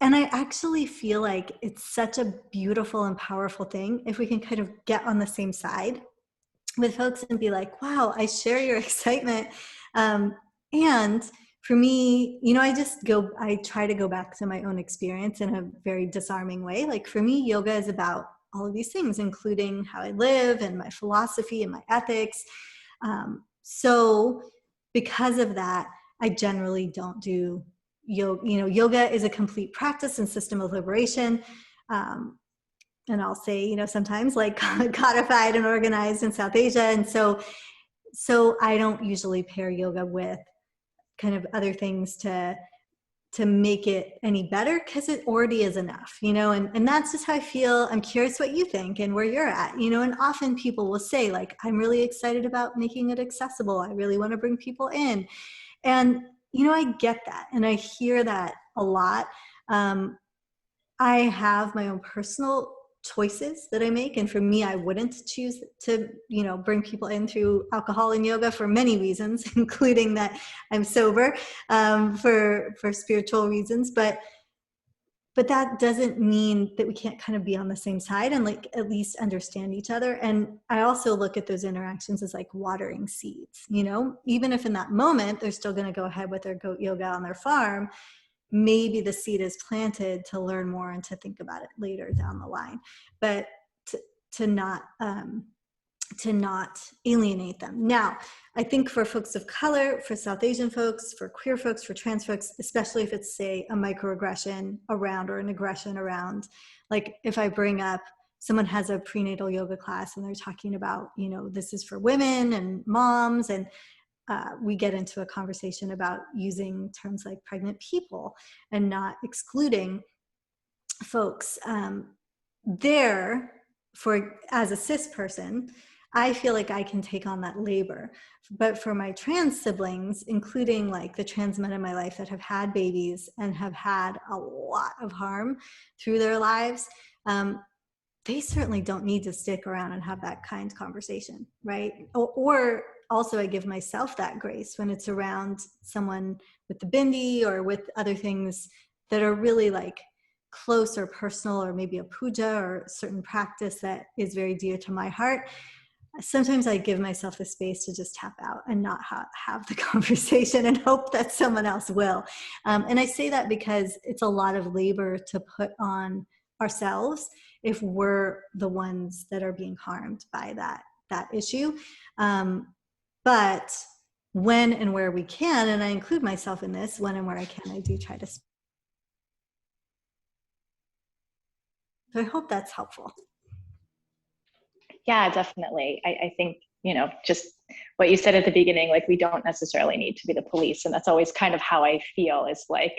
And I actually feel like it's such a beautiful and powerful thing if we can kind of get on the same side with folks and be like, wow, I share your excitement. And for me, you know, I try to go back to my own experience in a very disarming way. Like for me, yoga is about all of these things, including how I live and my philosophy and my ethics. So because of that, I generally don't do yoga. You know, yoga is a complete practice and system of liberation. And I'll say, you know, sometimes like codified and organized in South Asia. And so I don't usually pair yoga with kind of other things to make it any better, because it already is enough, you know, and that's just how I feel. I'm curious what you think and where you're at, you know, and often people will say like, I'm really excited about making it accessible. I really want to bring people in. And, you know, I get that. And I hear that a lot. I have my own personal choices that I make. And for me, I wouldn't choose to, you know, bring people in through alcohol and yoga for many reasons, including that I'm sober, for spiritual reasons. But that doesn't mean that we can't kind of be on the same side and like at least understand each other. And I also look at those interactions as like watering seeds, you know, even if in that moment they're still going to go ahead with their goat yoga on their farm, maybe the seed is planted to learn more and to think about it later down the line, but to not alienate them. Now, I think for folks of color, for South Asian folks, for queer folks, for trans folks, especially if it's, say, a microaggression around or an aggression around, like if I bring up someone has a prenatal yoga class and they're talking about, you know, this is for women and moms, and we get into a conversation about using terms like pregnant people and not excluding folks. There, for as a cis person, I feel like I can take on that labor. But for my trans siblings, including like the trans men in my life that have had babies and have had a lot of harm through their lives, they certainly don't need to stick around and have that kind of conversation, right? Or also I give myself that grace when it's around someone with the bindi or with other things that are really like close or personal, or maybe a puja or a certain practice that is very dear to my heart. Sometimes I give myself the space to just tap out and not have the conversation and hope that someone else will. And I say that because it's a lot of labor to put on ourselves if we're the ones that are being harmed by that issue. But when and where we can, and I include myself in this, when and where I can, I do try to. So I hope that's helpful. Yeah, definitely. I think, just what you said at the beginning, like we don't necessarily need to be the police. And that's always kind of how I feel, is like,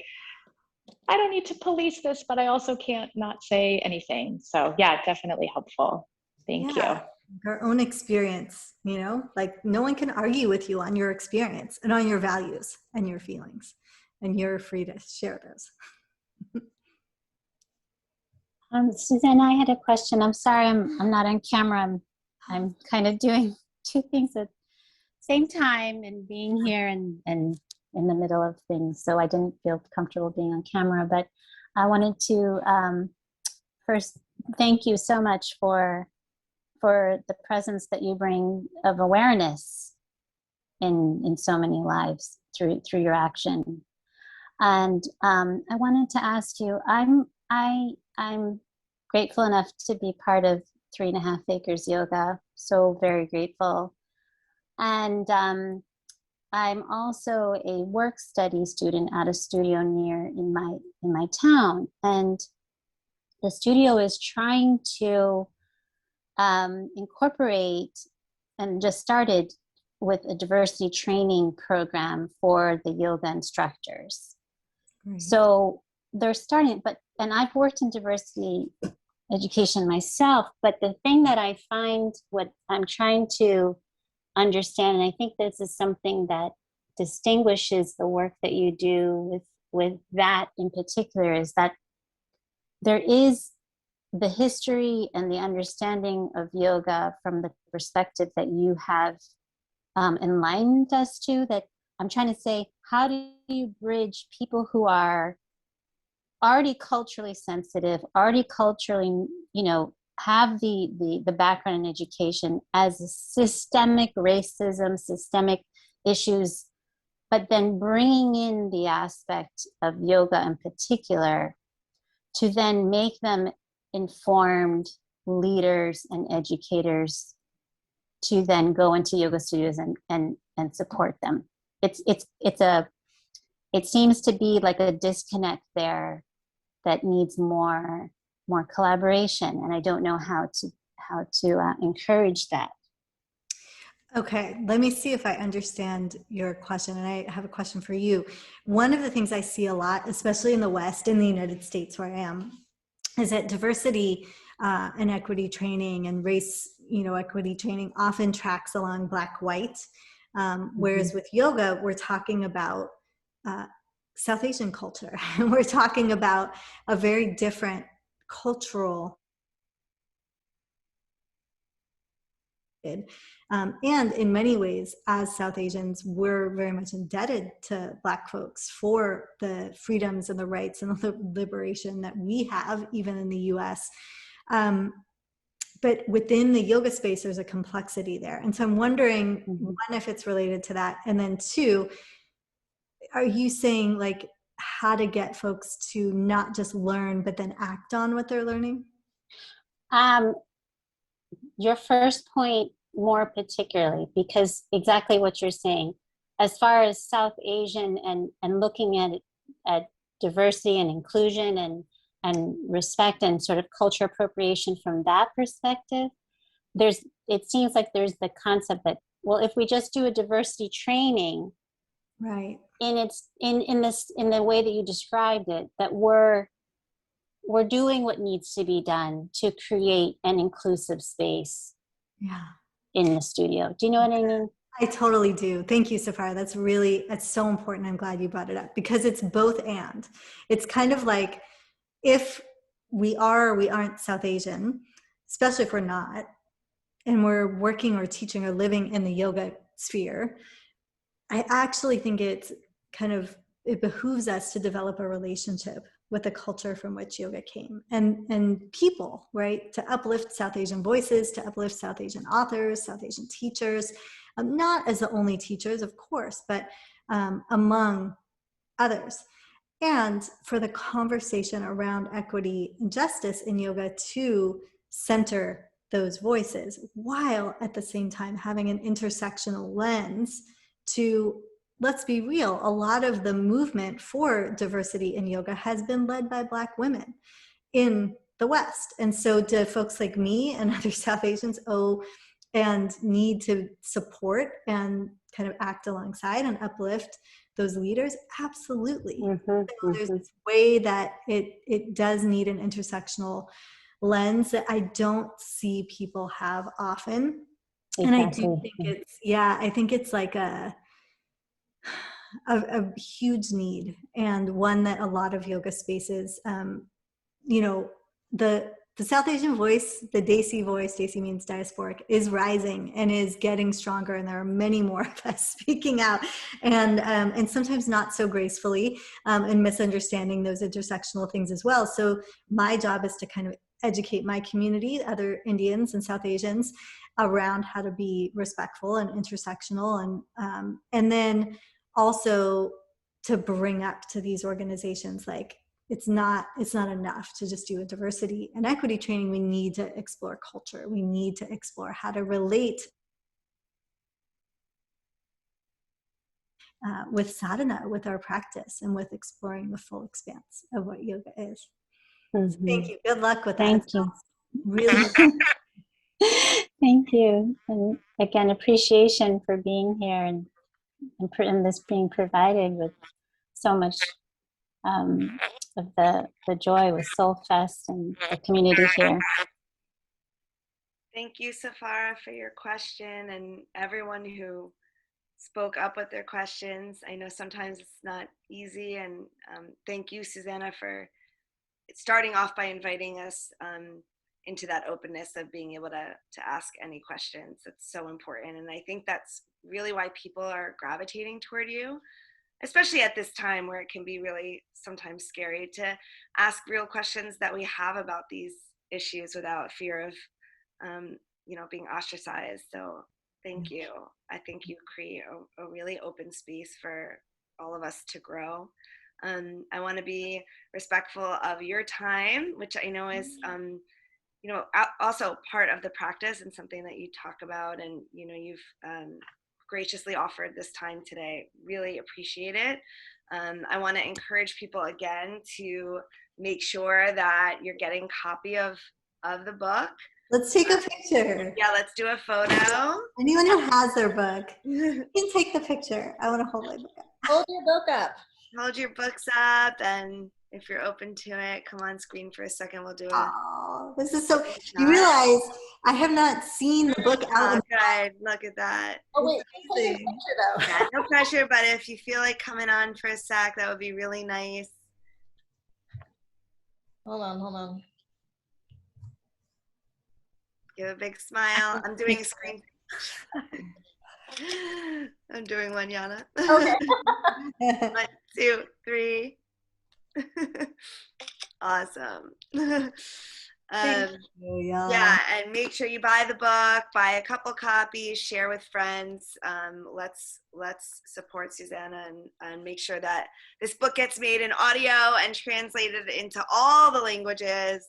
I don't need to police this, but I also can't not say anything. So yeah, definitely helpful. Thank you. Our own experience, like no one can argue with you on your experience and on your values and your feelings, and you're free to share those. Susanna, I had a question. I'm sorry, I'm not on camera. I'm kind of doing two things at the same time and being here and in the middle of things. So I didn't feel comfortable being on camera, but I wanted to first thank you so much for the presence that you bring of awareness in so many lives through your action. And I wanted to ask you, I'm grateful enough to be part of 3.5 Acres Yoga. So very grateful. And I'm also a work study student at a studio in my town. And the studio is trying to incorporate, and just started with a diversity training program for the yoga instructors. Right. So they're starting, and I've worked in diversity education myself, but the thing that I find, what I'm trying to understand, and I think this is something that distinguishes the work that you do with that in particular, is that there is the history and the understanding of yoga from the perspective that you have enlightened us to, that I'm trying to say, how do you bridge people who are already culturally sensitive, already culturally, have the background in education as systemic racism, systemic issues, but then bringing in the aspect of yoga in particular to then make them informed leaders and educators to then go into yoga studios and support them. It seems to be like a disconnect there that needs more collaboration, and I don't know how to encourage that. Okay, let me see if I understand your question, and I have a question for you. One of the things I see a lot, especially in the West, in the United States where I am, is that diversity and equity training and race, equity training often tracks along Black-white, whereas with yoga, we're talking about South Asian culture. We're talking about a very different cultural and in many ways, as South Asians, we're very much indebted to Black folks for the freedoms and the rights and the liberation that we have, even in the US. But within the yoga space, there's a complexity there. And so I'm wondering, one, if it's related to that, and then two, are you saying like how to get folks to not just learn, but then act on what they're learning? Your first point more particularly, because exactly what you're saying, as far as South Asian and looking at diversity and inclusion and respect and sort of culture appropriation from that perspective, it seems like there's the concept that well, if we just do a diversity training, Right. in the way that you described it, that we're doing what needs to be done to create an inclusive space Yeah. in the studio. Do you know what I mean? I totally do. Thank you, Safara. That's so important. I'm glad you brought it up because it's both and. It's kind of like if we are or we aren't South Asian, especially if we're not, and we're working or teaching or living in the yoga sphere, I actually think it behooves us to develop a relationship with the culture from which yoga came and people, right? To uplift South Asian voices, to uplift South Asian authors, South Asian teachers, not as the only teachers, of course, but among others. And for the conversation around equity and justice in yoga to center those voices while at the same time having an intersectional lens to, let's be real, a lot of the movement for diversity in yoga has been led by Black women in the West. And so do folks like me and other South Asians owe and need to support and kind of act alongside and uplift those leaders? Absolutely. There's this way that it does need an intersectional lens that I don't see people have often. Exactly. And I do think I think it's like a huge need, and one that a lot of yoga spaces, the South Asian voice, the Desi voice, Desi means diasporic, is rising and is getting stronger. And there are many more of us speaking out and sometimes not so gracefully and misunderstanding those intersectional things as well. So my job is to kind of educate my community, other Indians and South Asians, around how to be respectful and intersectional. And then also to bring up to these organizations, like, it's not enough to just do a diversity and equity training. We need to explore culture. We need to explore how to relate with sadhana, with our practice, and with exploring the full expanse of what yoga is. So thank you. Good luck with that. Thank you. Really. Thank you. And again, appreciation for being here and this being provided with so much of the joy with SOULFest and the community here. Thank you, Safara, for your question, and everyone who spoke up with their questions. I know sometimes it's not easy, and thank you, Susanna, for starting off by inviting us into that openness of being able to ask any questions. It's so important, and I think that's really why people are gravitating toward you, especially at this time where it can be really sometimes scary to ask real questions that we have about these issues without fear of, being ostracized. So thank you. I think you create a really open space for all of us to grow. I want to be respectful of your time, which I know is, also part of the practice and something that you talk about, and, you've graciously offered this time today. Really appreciate it. I want to encourage people again to make sure that you're getting a copy of the book. Let's take a picture. Yeah, let's do a photo. Anyone who has their book, you can take the picture. I want to hold my book up. Hold your book up. Hold your books up, and if you're open to it, come on screen for a second. We'll do it. Oh, this is so. You realize I have not seen the book out. Oh, good. Look at that. Oh wait, take a picture though. Yeah, no pressure, but if you feel like coming on for a sec, that would be really nice. Hold on. Give a big smile. I'm doing a screen. I'm doing one, Yana. Okay. 1, 2, 3. Awesome. Yeah, and make sure you buy the book, buy a couple copies, share with friends. Let's support Susanna and make sure that this book gets made in audio and translated into all the languages.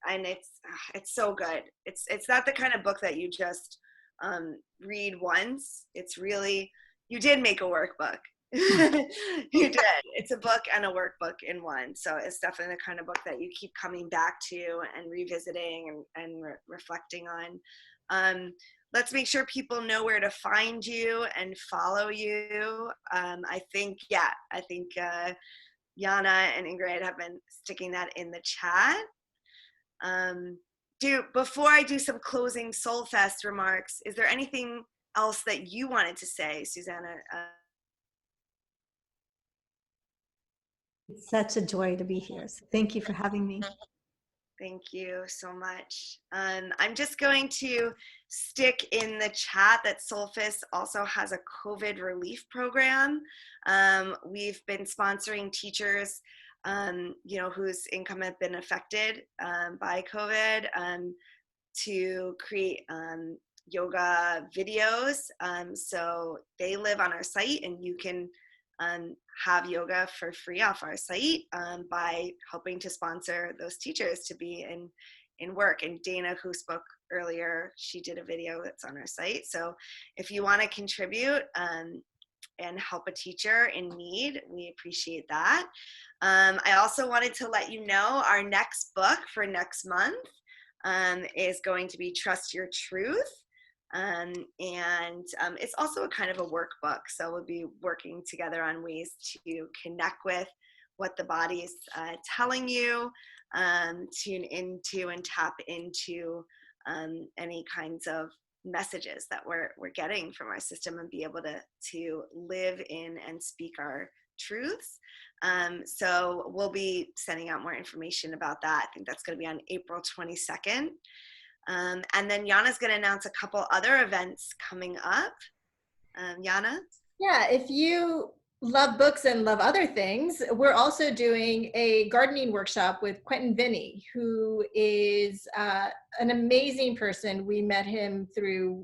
And it's so good. It's not the kind of book that you just read once. It's really, you did make a workbook. You did. It's a book and a workbook in one. So it's definitely the kind of book that you keep coming back to and revisiting and reflecting on. Let's make sure people know where to find you and follow you. I think Jana and Ingrid have been sticking that in the chat. Before I do some closing SOULFest remarks, is there anything else that you wanted to say, Susanna? It's such a joy to be here. So thank you for having me. Thank you so much. I'm just going to stick in the chat that SOULFest also has a COVID relief program. We've been sponsoring teachers, whose income have been affected by COVID, to create yoga videos. So they live on our site, and you can have yoga for free off our site by helping to sponsor those teachers to be in work. And Dana, who spoke earlier, she did a video that's on our site. So if you want to contribute and help a teacher in need, we appreciate that. I also wanted to let you know our next book for next month is going to be Trust Your Truth. It's also a kind of a workbook. So we'll be working together on ways to connect with what the body is telling you, tune into and tap into any kinds of messages that we're getting from our system, and be able to live in and speak our truths. So we'll be sending out more information about that. I think that's going to be on April 22nd. And then Jana's going to announce a couple other events coming up. Jana? Yeah, if you love books and love other things, we're also doing a gardening workshop with Quentin Vinny, who is an amazing person. We met him through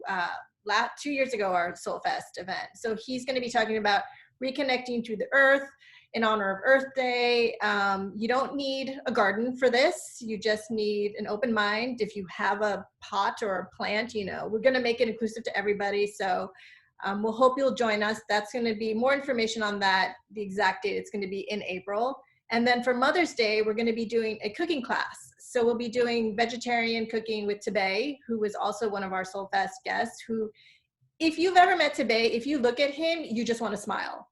2 years ago, our SOULFest event. So he's going to be talking about reconnecting to the earth in honor of Earth Day. You don't need a garden for this. You just need an open mind. If you have a pot or a plant, we're going to make it inclusive to everybody. So we'll hope you'll join us. That's going to be more information on that, the exact date. It's going to be in April. And then for Mother's Day, we're going to be doing a cooking class. So we'll be doing vegetarian cooking with Tebay, who was also one of our SOULFest guests, who, if you've ever met Tebay, if you look at him, you just want to smile.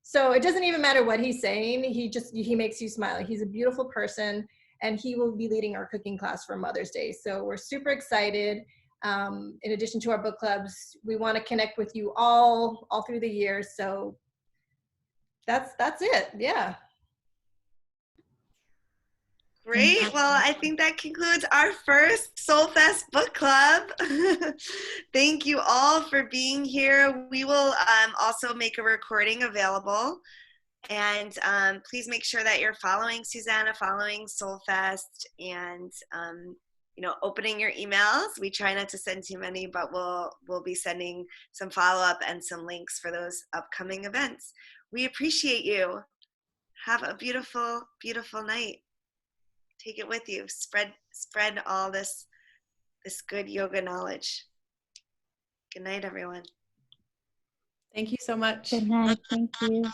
So it doesn't even matter what he's saying. He makes you smile. He's a beautiful person, and he will be leading our cooking class for Mother's Day. So we're super excited. In addition to our book clubs, we want to connect with you all through the year. So that's it. Yeah. Great. Well, I think that concludes our first SOULFest book club. Thank you all for being here. We will also make a recording available. And please make sure that you're following Susanna, following SOULFest, and opening your emails. We try not to send too many, but we'll be sending some follow-up and some links for those upcoming events. We appreciate you. Have a beautiful, beautiful night. Take it with you. Spread all this good yoga knowledge. Good night, everyone. Thank you so much. Good night. Thank you.